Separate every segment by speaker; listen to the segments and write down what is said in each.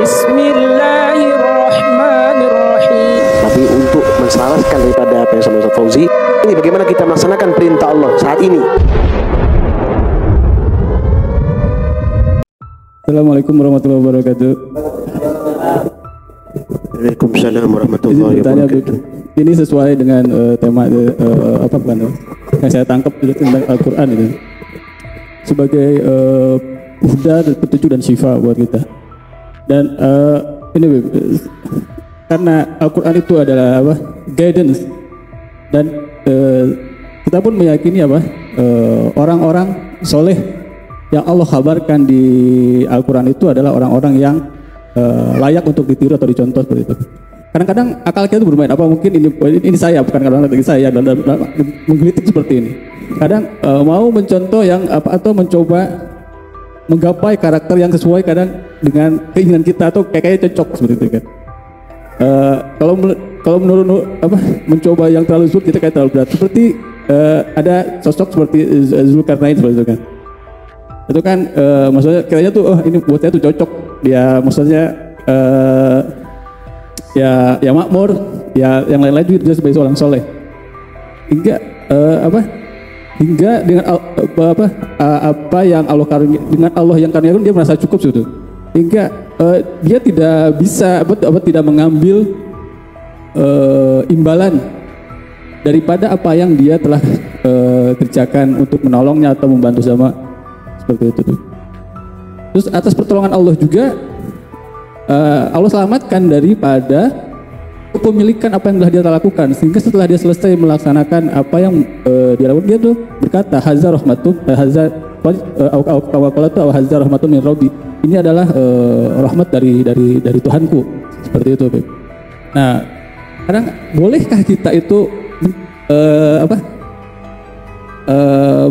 Speaker 1: Bismillahirrahmanirrahim.
Speaker 2: Tapi untuk menselaraskan daripada apa yang sama Ustaz Fauzi, ini bagaimana kita melaksanakan perintah Allah saat ini.
Speaker 3: Assalamualaikum warahmatullahi wabarakatuh.
Speaker 2: Waalaikumsalam warahmatullahi wabarakatuh.
Speaker 3: Ini sesuai dengan tema apa bukan yang saya tangkap itu tentang Al-Quran itu sebagai huda, petunjuk dan syifa buat kita. Dan ini karena Al-Quran itu adalah apa? Guidance, dan kita pun meyakini apa? Orang-orang soleh yang Allah kabarkan di Al-Quran itu adalah orang-orang yang layak untuk ditiru atau dicontoh seperti itu. Kadang-kadang akal kita itu bermain, apa mungkin ini saya, bukan kadang-kadang lagi saya dalam menggelitik seperti ini. Kadang mau mencontoh yang apa atau mencoba menggapai karakter yang sesuai kadang dengan keinginan kita atau kayaknya cocok seperti itu kan. Kalau menurut apa mencoba yang terlalu sulit kita kayak terlalu berat. Seperti ada sosok seperti Zulkarnain seperti itu kan. Itu kan maksudnya kiranya tuh ini buat saya tuh cocok, dia maksudnya ya makmur, ya yang lain-lain juga dia sebagai seorang soleh, hingga hingga dengan apa yang Allah karunia, dengan Allah yang karuniakan dia merasa cukup gitu, hingga dia tidak bisa tidak mengambil imbalan daripada apa yang dia telah kerjakan untuk menolongnya atau membantu sama seperti itu tuh. Terus atas pertolongan Allah juga Allah selamatkan daripada kepemilikan apa yang telah dia lakukan, sehingga setelah dia selesai melaksanakan apa yang dia lakukan, dia tuh berkata hazar rahmatun hazar rahmatun min rabbi, ini adalah rahmat dari Tuhanku, seperti itu. Nah, kadang bolehkah kita itu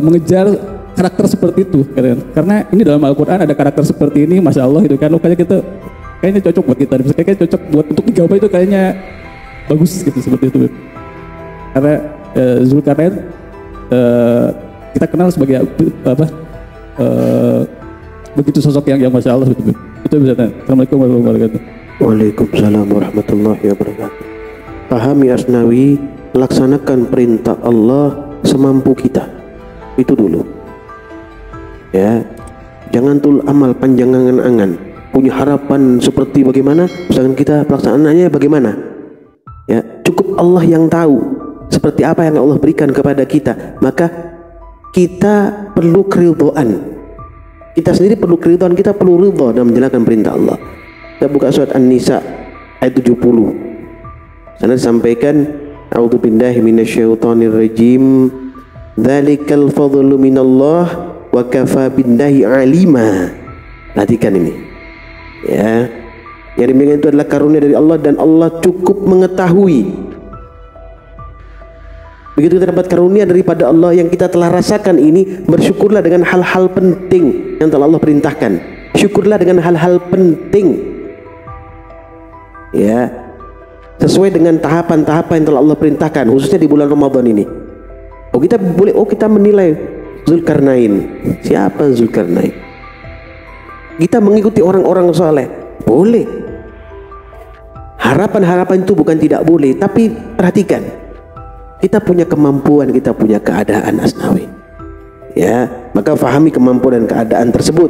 Speaker 3: mengejar karakter seperti itu? Karena ini dalam Al-Quran ada karakter seperti ini, masya Allah itu kan, kayaknya cocok buat kita, kayaknya cocok buat untuk digapai itu, kayaknya bagus gitu seperti itu. Karena Zulkarnain kita kenal sebagai begitu sosok yang masya Allah gitu. Itu bisa. Assalamualaikum warahmatullahi wabarakatuh.
Speaker 2: Waalaikumsalam warahmatullahi wabarakatuh. Pahami Asnawi, laksanakan perintah Allah semampu kita. Itu dulu. Ya, jangan tul amal panjang angan-angan, punya harapan seperti bagaimana, misalkan kita pelaksanaannya bagaimana. Ya, cukup Allah yang tahu seperti apa yang Allah berikan kepada kita. Maka kita perlu keridhaan. Kita sendiri perlu keridhaan, kita perlu ridha dalam menjalankan perintah Allah. Kita buka surat An-Nisa ayat 70. Sana disampaikan, a'udzubillahi minasyaitonir rajim. Dzalikal fadlu minallah wa kafa billahi alima. Perhatikan ini. Ya. Yang demikian itu adalah karunia dari Allah dan Allah cukup mengetahui. Begitu kita dapat karunia daripada Allah yang kita telah rasakan ini, bersyukurlah dengan hal-hal penting yang telah Allah perintahkan. Syukurlah dengan hal-hal penting. Ya. Sesuai dengan tahapan-tahapan yang telah Allah perintahkan, khususnya di bulan Ramadan ini. Kita menilai Zulkarnain. Siapa Zulkarnain? Kita mengikuti orang-orang soleh, boleh. Harapan-harapan itu bukan tidak boleh, tapi perhatikan, kita punya kemampuan, kita punya keadaan Asnawi. Ya, maka fahami kemampuan dan keadaan tersebut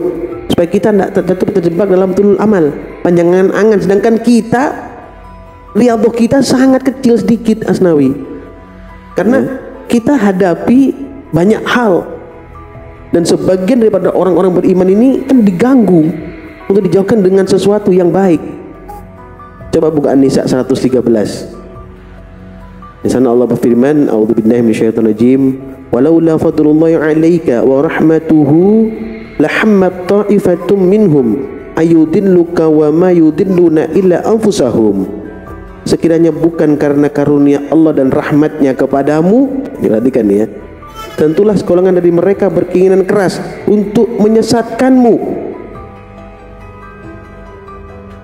Speaker 2: supaya kita tidak terjebak dalam tulul amal, panjangan angan. Sedangkan kita, riyadhah kita sangat kecil sedikit Asnawi, karena kita hadapi banyak hal. Dan sebagian daripada orang-orang beriman ini kan diganggu untuk dijauhkan dengan sesuatu yang baik. Coba buka An-Nisa 113. Di sana Allah berfirman, a'udzubillahi minasyaitonir rajim, walaula fadlullahi 'alaika wa rahmatuhu lahammat ta'ifatum minhum ayudilluka wa ma yudilluna illa anfusahum. Sekiranya bukan karena karunia Allah dan rahmatnya kepadamu, perhatikan ya, tentulah sekolongan dari mereka berkeinginan keras untuk menyesatkanmu.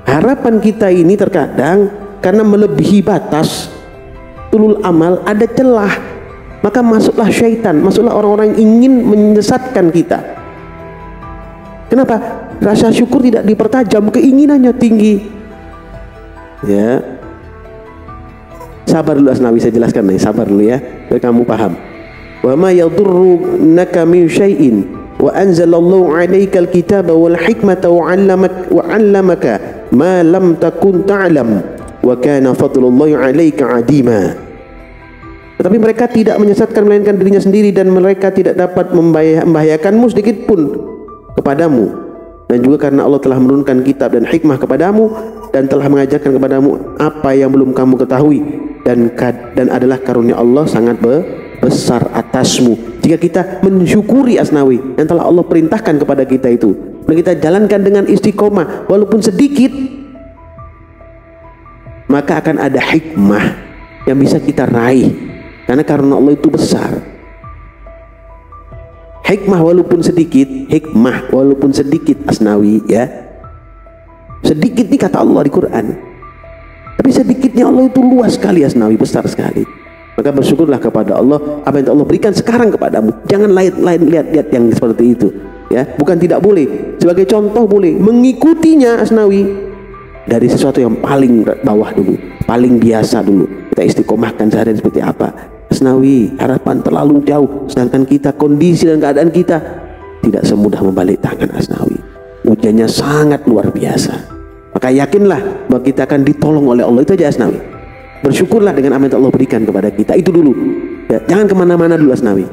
Speaker 2: Harapan kita ini terkadang karena melebihi batas tulul amal, ada celah, maka masuklah syaitan, masuklah orang-orang yang ingin menyesatkan kita. Kenapa? rasa syukur tidak dipertajam, keinginannya tinggi. Ya, sabar dulu Asnawi, saya jelaskan nih, sabar dulu ya, biar kamu paham. Wa ma yadurrunaka min syai'in wa anzalallahu 'alaikal kitaba wal hikmata wa 'allamaka ma lam takun ta'lam wa kana fadlullahi 'alaika 'azima. Tetapi mereka tidak menyesatkan melainkan dirinya sendiri, dan mereka tidak dapat membahayakanmu sedikit pun kepadamu. Dan juga karena Allah telah menurunkan kitab dan hikmah kepadamu dan telah mengajarkan kepadamu apa yang belum kamu ketahui, dan adalah karunia Allah sangat besar atasmu. Jika kita mensyukuri Asnawi yang telah Allah perintahkan kepada kita itu, dan kita jalankan dengan istiqomah walaupun sedikit, maka akan ada hikmah yang bisa kita raih, karena karunia Allah itu besar. Hikmah walaupun sedikit Asnawi ya. Sedikit ini kata Allah di Quran. Tapi sedikitnya Allah itu luas sekali Asnawi, besar sekali. Maka bersyukurlah kepada Allah apa yang Allah berikan sekarang kepadamu. Jangan lihat yang seperti itu ya. Bukan tidak boleh, sebagai contoh boleh mengikutinya Asnawi dari sesuatu yang paling bawah dulu, paling biasa dulu. Kita istiqomahkan sehari seperti apa. Asnawi, harapan terlalu jauh, sedangkan kita kondisi dan keadaan kita tidak semudah membalik tangan Asnawi. Ujiannya sangat luar biasa. Maka yakinlah bahwa kita akan ditolong oleh Allah. Itu aja Asnawi. Bersyukurlah dengan apa yang Allah berikan kepada kita. Itu dulu ya, jangan kemana-mana dulu Asnawi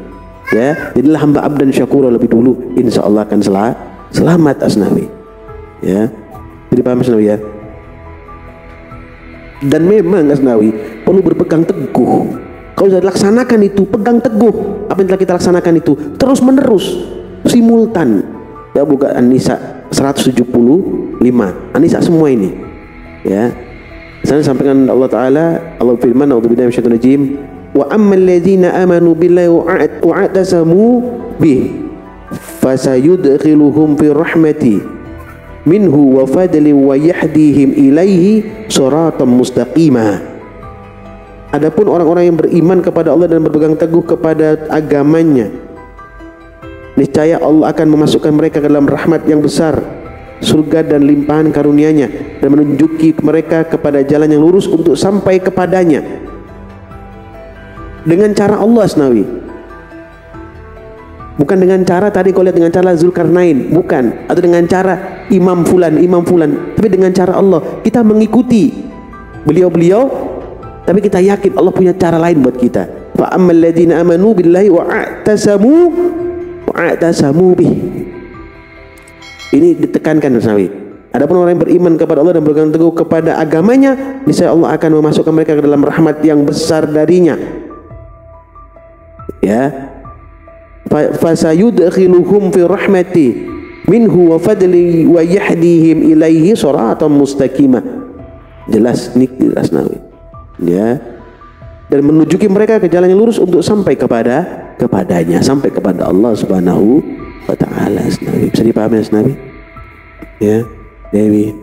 Speaker 2: ya. Jadilah hamba abdan syakura lebih dulu, insya Allah akan selamat Asnawi ya. Jadi paham Asnawi ya. Dan memang Asnawi perlu berpegang teguh. Kalau sudah dilaksanakan itu, pegang teguh apa yang telah kita laksanakan itu, terus menerus, simultan ya. Buka An-Nisa 175, An-Nisa semua ini ya. Saya sampaikan Allah Ta'ala, Allah firman, a'udzubillahi minasyaitonir rajim, wa ammal ladzina amanu billahi wa atasamu bih fasayudkhiluhum fi rahmati minhu wa fadli wa yahdihim ilaihi siratan mustaqima. Adapun orang-orang yang beriman kepada Allah dan berpegang teguh kepada agamanya, niscaya Allah akan memasukkan mereka ke dalam rahmat yang besar, surga dan limpahan karunia-Nya, dan menunjuki mereka kepada jalan yang lurus untuk sampai kepadanya. Dengan cara Allah Asnawi, bukan dengan cara tadi kau lihat dengan cara Zulkarnain, bukan, atau dengan cara imam fulan, tapi dengan cara Allah. Kita mengikuti beliau-beliau, tapi kita yakin Allah punya cara lain buat kita. Fa ammal ladzina amanu billahi wa atasamu bih. Ini ditekankan Asnawi. Adapun orang yang beriman kepada Allah dan berpegang teguh kepada agamanya, niscaya Allah akan memasukkan mereka ke dalam rahmat yang besar darinya. Ya. Fasayudkhiluhum fi rahmati minhu wa fadli wa yahdihim ilaihi siratan mustaqimah. Jelas nih Asnawi. Ya, dan menunjuki mereka ke jalan yang lurus untuk sampai kepadanya, sampai kepada Allah Subhanahu wa Ta'ala. Asnawi, bisa dipahami Asnawi? Ya, Dewi.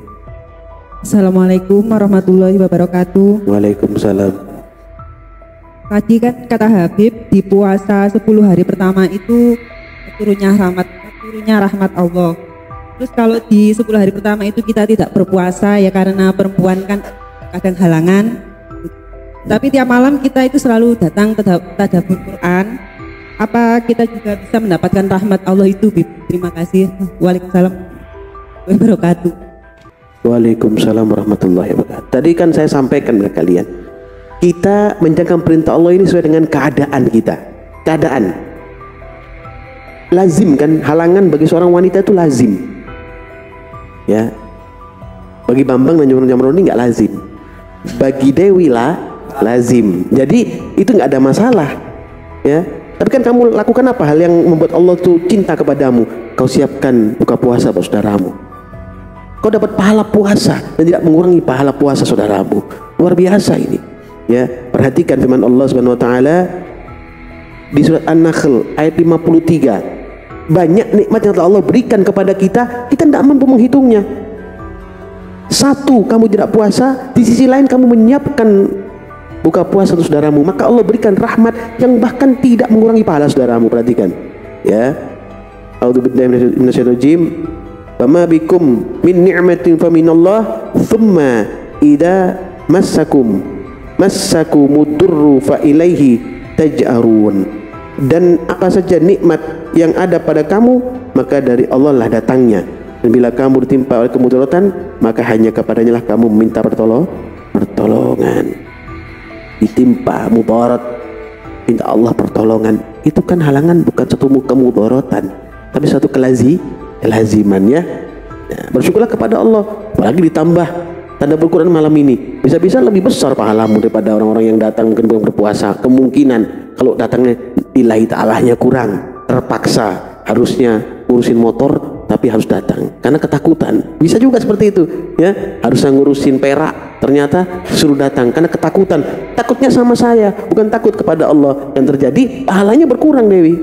Speaker 1: Assalamualaikum warahmatullahi wabarakatuh.
Speaker 2: Waalaikumsalam.
Speaker 1: Tadi kan kata Habib di puasa 10 hari pertama itu turunnya rahmat Allah. Terus kalau di 10 hari pertama itu kita tidak berpuasa ya karena perempuan kan kadang halangan. Tapi tiap malam kita itu selalu datang tadabbur Quran. Apa kita juga bisa mendapatkan rahmat Allah itu, Bib? Terima kasih. Waalaikumsalam warahmatullahi wabarakatuh.
Speaker 2: Waalaikumsalam warahmatullahi wabarakatuh. Tadi kan saya sampaikan ke kalian, kita menjalankan perintah Allah ini sesuai dengan keadaan kita. Keadaan lazim kan, halangan bagi seorang wanita itu lazim. Ya, bagi Bambang dan Jamroni nggak lazim. Bagi Dewi lah lazim. Jadi itu nggak ada masalah ya. Tapi kan kamu lakukan apa hal yang membuat Allah tuh cinta kepadamu? Kau siapkan buka puasa buat saudaramu, kau dapat pahala puasa dan tidak mengurangi pahala puasa saudaramu. Luar biasa ini ya. Perhatikan firman Allah Subhanahu wa Ta'ala di surat An-Nahl ayat 53. Banyak nikmat yang telah Allah berikan kepada kita, kita tidak mampu menghitungnya. Satu, kamu tidak puasa, di sisi lain kamu menyiapkan buka puasa untuk saudaramu, maka Allah berikan rahmat yang bahkan tidak mengurangi pahala saudaramu. Perhatikan ya. A'udzubillahi minasyaitonir rajim. wa ma bikum min ni'matin faminallah thumma idza massakumud durru fa ilaihi taj'arun. Dan apa saja nikmat yang ada pada kamu maka dari Allah lah datangnya, dan bila kamu ditimpa oleh kemudaratan maka hanya kepadanya lah kamu meminta pertolongan. Ditimpa mudarat, minta Allah pertolongan, itu kan halangan bukan satu kemudaratan tapi satu kelaziman ya. Nah, bersyukurlah kepada Allah, apalagi ditambah tanda Al-Quran malam ini, bisa-bisa lebih besar pahalamu daripada orang-orang yang datang mungkin belum berpuasa. Kemungkinan kalau datangnya lillahi ta'alanya kurang, terpaksa harusnya ngurusin motor tapi harus datang karena ketakutan, bisa juga seperti itu ya. Harusnya ngurusin perak, ternyata suruh datang karena ketakutan. Takutnya sama saya, bukan takut kepada Allah. Yang terjadi pahalanya berkurang, Dewi,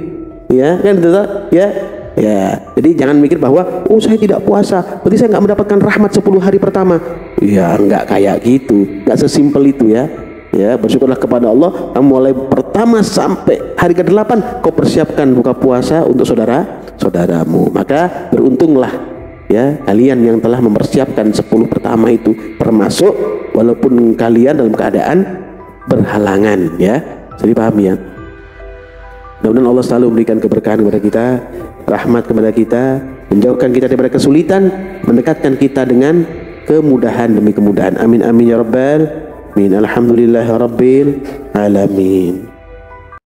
Speaker 2: ya kan, ya. Ya, jadi jangan mikir bahwa oh saya tidak puasa berarti saya nggak mendapatkan rahmat 10 hari pertama. Ya nggak kayak gitu, nggak sesimpel itu ya. Ya, bersyukurlah kepada Allah, mulai pertama sampai hari ke-8 kau persiapkan buka puasa untuk saudaramu. Maka beruntunglah ya kalian yang telah mempersiapkan 10 pertama itu, termasuk walaupun kalian dalam keadaan berhalangan ya. Jadi paham ya. Mudah-mudahan Allah selalu memberikan keberkahan kepada kita, rahmat kepada kita, menjauhkan kita daripada kesulitan, mendekatkan kita dengan kemudahan demi kemudahan. Amin amin ya rabbal alamin. Alhamdulillahirabbil alamin.